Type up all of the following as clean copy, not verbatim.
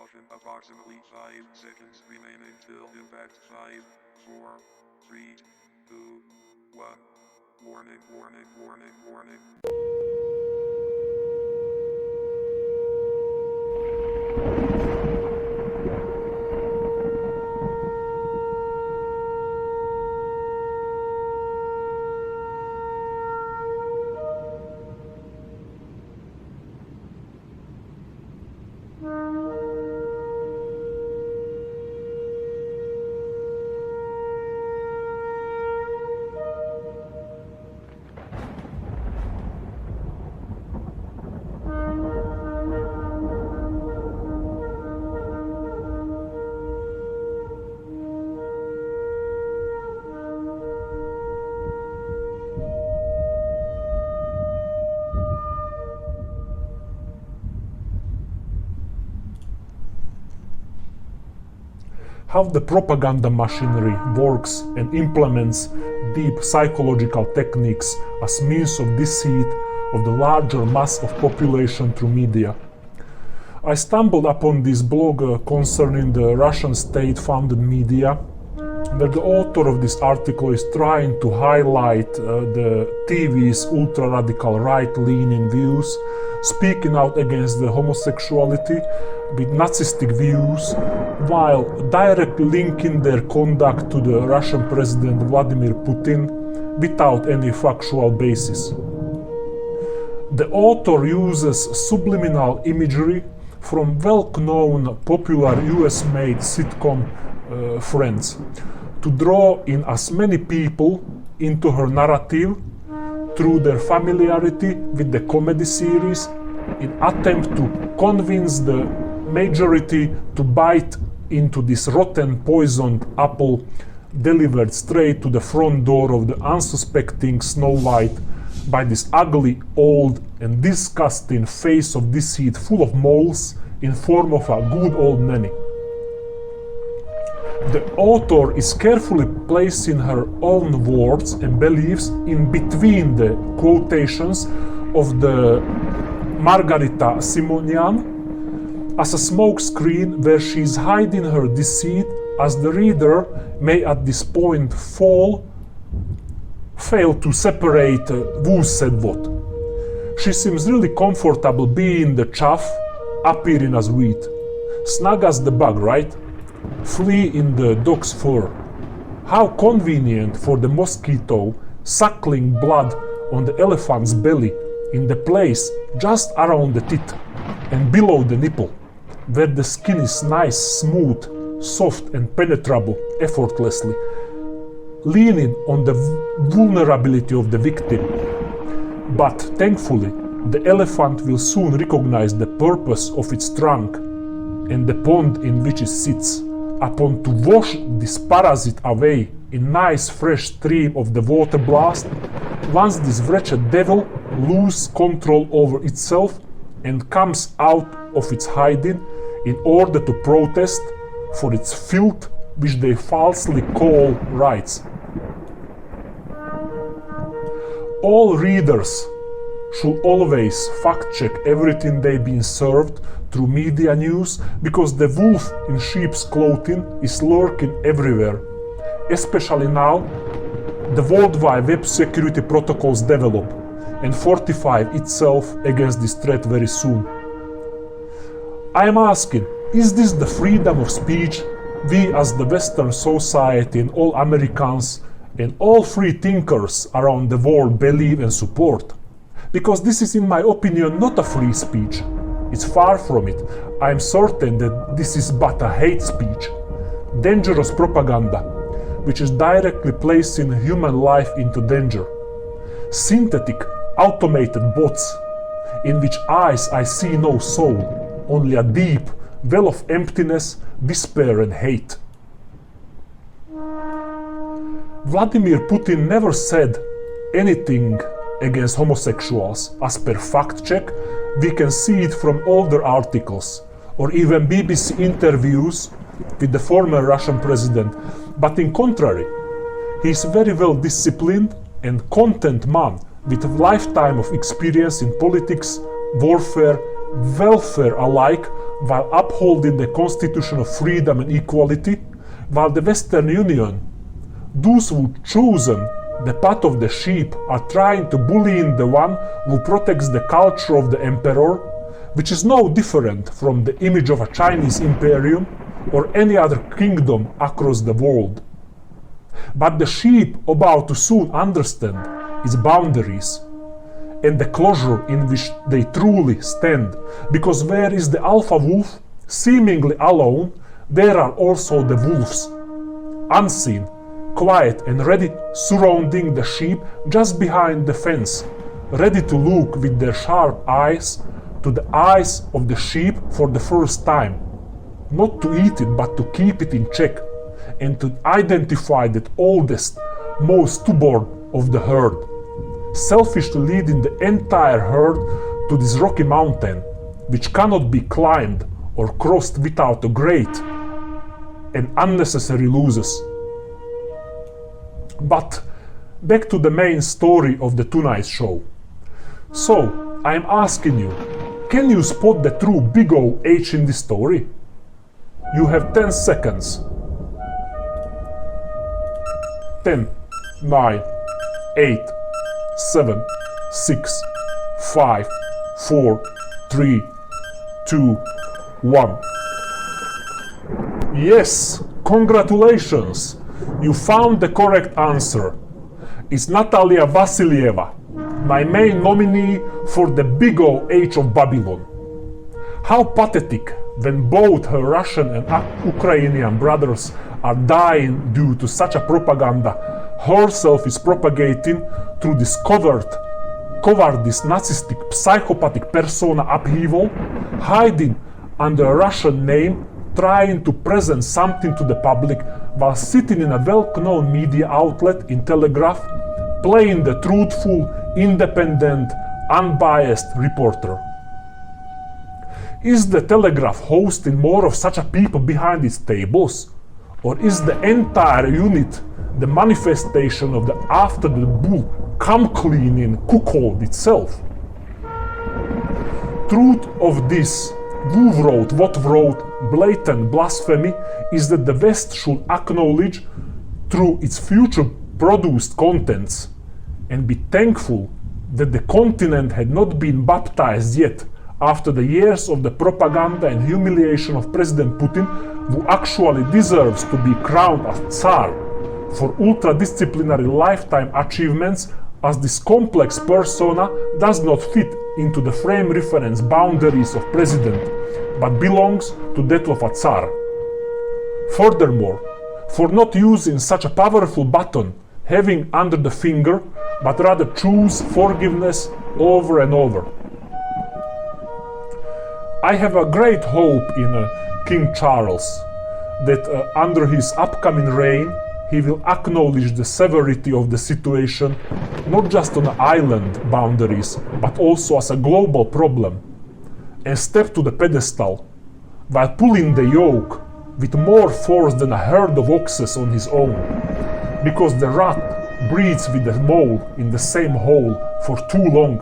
Caution, approximately 5 seconds remain until impact. 5, 4, 3, 2, 1. Warning, warning, warning, warning. How the propaganda machinery works and implements deep psychological techniques as means of deceit of the larger mass of population through media. I stumbled upon this blog concerning the Russian state-funded media, where the author of this article is trying to highlight the TV's ultra-radical right-leaning views, speaking out against the homosexuality with Nazistic views, while directly linking their conduct to the Russian President Vladimir Putin without any factual basis. The author uses subliminal imagery from well-known popular US-made sitcom Friends to draw in as many people into her narrative through their familiarity with the comedy series in attempt to convince the majority to bite into this rotten poisoned apple delivered straight to the front door of the unsuspecting Snow White by this ugly, old and disgusting face of deceit full of moles in form of a good old nanny. The author is carefully placing her own words and beliefs in between the quotations of the Margarita Simonian as a smokescreen where she is hiding her deceit, as the reader may at this point fail to separate who said what. She seems really comfortable being the chaff, appearing as wheat. Snug as the bug, right? Flea in the dog's fur. How convenient for the mosquito suckling blood on the elephant's belly in the place just around the tit and below the nipple, where the skin is nice, smooth, soft and penetrable effortlessly, leaning on the vulnerability of the victim. But thankfully, the elephant will soon recognize the purpose of its trunk and the pond in which it sits, upon to wash this parasite away in nice fresh stream of the water blast, once this wretched devil loses control over itself and comes out of its hiding in order to protest for its filth which they falsely call rights. All readers should always fact-check everything they've been served through media news, because the wolf in sheep's clothing is lurking everywhere, especially now the worldwide web security protocols develop and fortify itself against this threat very soon. I am asking, is this the freedom of speech we as the Western society and all Americans and all free thinkers around the world believe and support? Because this is, in my opinion, not a free speech. It's far from it. I am certain that this is but a hate speech, dangerous propaganda, which is directly placing human life into danger. Synthetic, automated bots, in which eyes I see no soul, only a deep well of emptiness, despair and hate. Vladimir Putin never said anything against homosexuals. As per fact check, we can see it from older articles or even BBC interviews with the former Russian president. But in contrary, he is very well disciplined and content man with a lifetime of experience in politics, warfare welfare alike while upholding the constitution of freedom and equality, while the Western Union, those who chosen the path of the sheep, are trying to bully in the one who protects the culture of the emperor, which is no different from the image of a Chinese imperium or any other kingdom across the world. But the sheep about to soon understand its boundaries and the closure in which they truly stand, because where is the alpha wolf seemingly alone, there are also the wolves, unseen, quiet and ready, surrounding the sheep just behind the fence, ready to look with their sharp eyes to the eyes of the sheep for the first time, not to eat it but to keep it in check, and to identify that oldest, most stubborn of the herd, selfishly leading the entire herd to this rocky mountain, which cannot be climbed or crossed without a great and unnecessary losses. But back to the main story of the Tonight Show. So, I am asking you, can you spot the true big O H in this story? You have 10 seconds. 10, 9, 8, 7, 6, 5, 4, 3, 2, 1. Yes, congratulations! You found the correct answer. It's Natalia Vasilieva, my main nominee for the big O H of Babylon. How pathetic when both her Russian and Ukrainian brothers are dying due to such a propaganda herself is propagating through this cowardice narcissistic psychopathic persona upheaval, hiding under a Russian name, trying to present something to the public while sitting in a well-known media outlet in Telegraph, playing the truthful, independent, unbiased reporter. Is the Telegraph hosting more of such a people behind its tables? Or is the entire unit the manifestation of the after the bull come-cleaning cuckold itself? Truth of this, who wrote what wrote, blatant blasphemy, is that the West should acknowledge through its future produced contents and be thankful that the continent had not been baptized yet after the years of the propaganda and humiliation of President Putin, who actually deserves to be crowned as Tsar for ultra-disciplinary lifetime achievements, as this complex persona does not fit into the frame reference boundaries of president, but belongs to that of a Tsar. Furthermore, for not using such a powerful button having under the finger, but rather choose forgiveness over and over. I have a great hope in King Charles, that under his upcoming reign he will acknowledge the severity of the situation, not just on the island boundaries, but also as a global problem, and step to the pedestal, while pulling the yoke with more force than a herd of oxes on his own, because the rat breeds with the mole in the same hole for too long,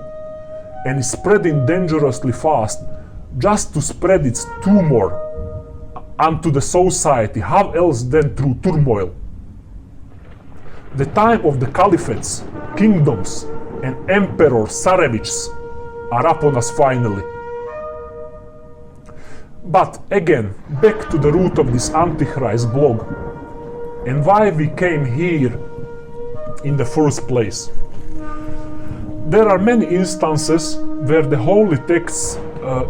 and is spreading dangerously fast, just to spread its tumor unto the society, how else than through turmoil. The time of the caliphates, kingdoms, and emperor Tsarevichs are upon us finally. But again, back to the root of this Antichrist blog, and why we came here in the first place. There are many instances where the holy texts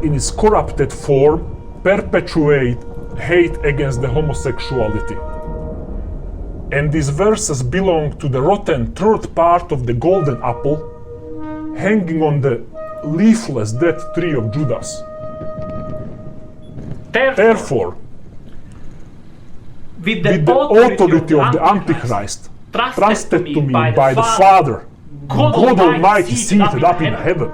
in its corrupted form perpetuate hate against the homosexuality. And these verses belong to the rotten third part of the golden apple, hanging on the leafless dead tree of Judas. Therefore, with the authority of the Antichrist, trusted to me by the Father, God Almighty seated up in heaven,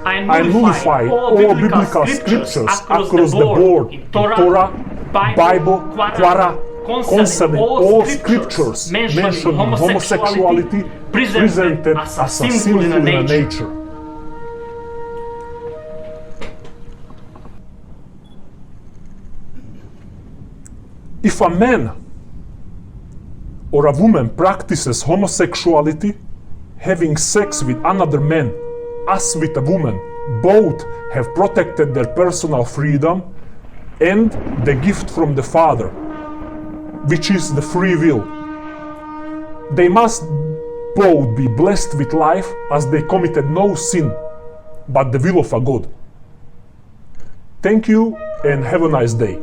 I nullify all biblical scriptures across the board in Torah, Bible, Quran, concerning all scriptures mentioning homosexuality presented as a sinful in nature. If a man or a woman practices homosexuality, having sex with another man as with a woman, both have protected their personal freedom and the gift from the Father, which is the free will. They must both be blessed with life, as they committed no sin but the will of a God. Thank you and have a nice day.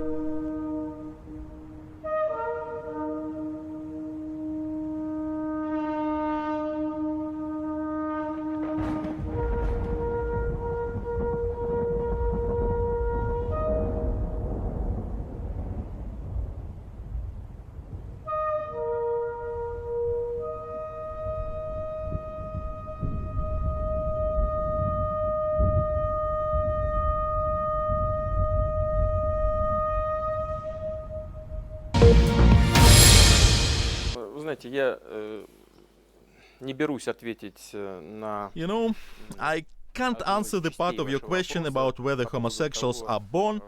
Вы знаете, я не берусь ответить на... You know, I can't answer the part of your question about whether homosexuals are born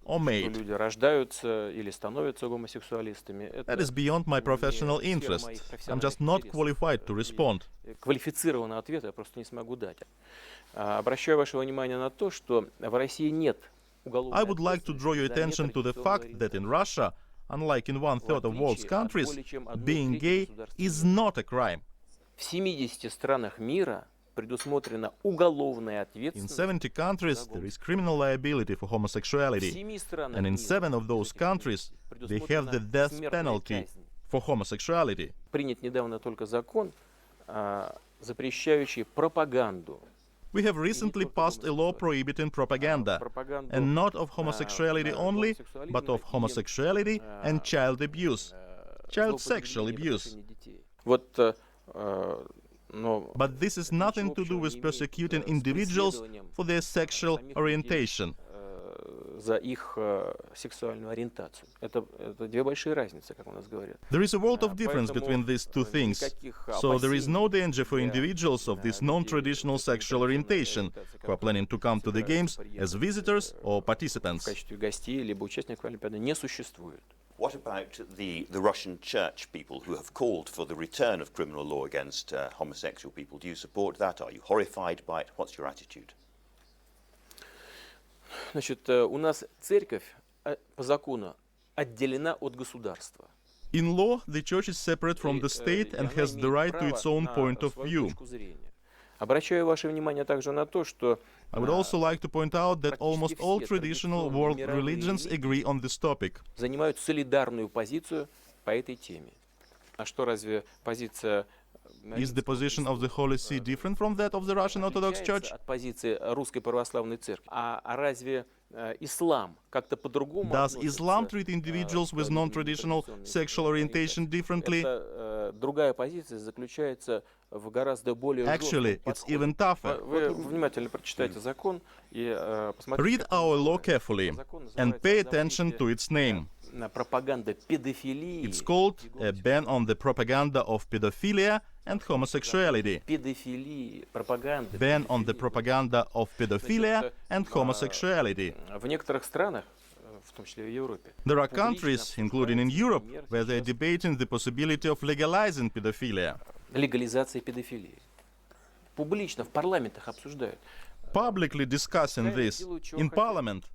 or что made. люди рождаются или становятся гомосексуалистами. That is beyond my professional interest. I'm just not qualified to respond. Квалифицированного ответа я просто не смогу дать. Обращаю ваше внимание на то, что в России нет уголовной I would like to draw your ответственности attention to the за fact that in Russia, unlike in one-third of world's countries, being gay is not a crime. В 70 странах мира предусмотрена уголовная In ответственность. 70 countries, there is criminal liability for В homosexuality, 7 странах and in мира 7 of those countries, they have the death penalty for homosexuality. Принят недавно только закон, запрещающий пропаганду. We have recently passed a law prohibiting propaganda, and not of homosexuality only, but of homosexuality and child abuse, child sexual abuse. Вот, но But this is nothing to do with persecuting individuals for their sexual orientation. за их сексуальную ориентацию. Это две большие разницы, как у нас говорят. There is a world of difference between these two things, so there is no danger for individuals of this non-traditional sexual orientation who are planning to come to the games as visitors or В participants. качестве гостей либо участников Олимпиады не существует. What about the Russian church people who have called for the return of criminal law against homosexual people? Do you support that? Are you horrified by it? What's your attitude? Значит, у нас церковь по закону отделена от государства. In law, the church is separate from the state and has the right to its own point of view. Обращаю ваше внимание также на то, что I would also like to point out that almost all traditional world religions agree on this topic. занимают солидарную позицию по этой теме. А что, разве позиция Is the position of the Holy See different from that of the Russian Orthodox Church? от позиции Русской Православной Церкви? А разве ислам как-то по-другому Does относится Islam treat individuals with к non-traditional традиционной sexual orientation differently? Это другая позиция заключается в гораздо более Actually, жестком it's even tougher. Вы внимательно прочитайте закон и посмотрите. Read our law carefully and pay attention to its name. Пропаганда педофилии. It's called a ban on the propaganda of pedophilia and homosexuality. Педофилии, пропаганда. Ban on the propaganda of pedophilia and homosexuality. В некоторых странах, в том числе в Европе, There are countries, including in Europe, where they're debating the possibility of legalizing pedophilia. легализация педофилии. Публично в парламентах обсуждают. Publicly discussing this in parliament.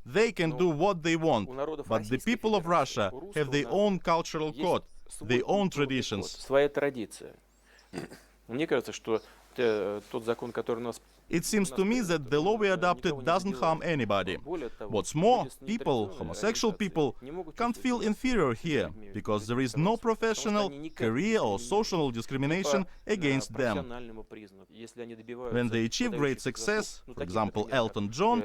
They can do what they want, but the people of Russia have their own cultural code, their own traditions. Своя традиция. Мне кажется, что тот закон, который у нас It seems to me that the law we adopted doesn't harm anybody. What's more, people, homosexual people, can't feel inferior here, because there is no professional, career or social discrimination against them. When they achieve great success, for example, Elton John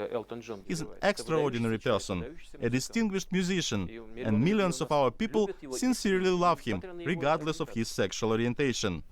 is an extraordinary person, a distinguished musician, and millions of our people sincerely love him, regardless of his sexual orientation.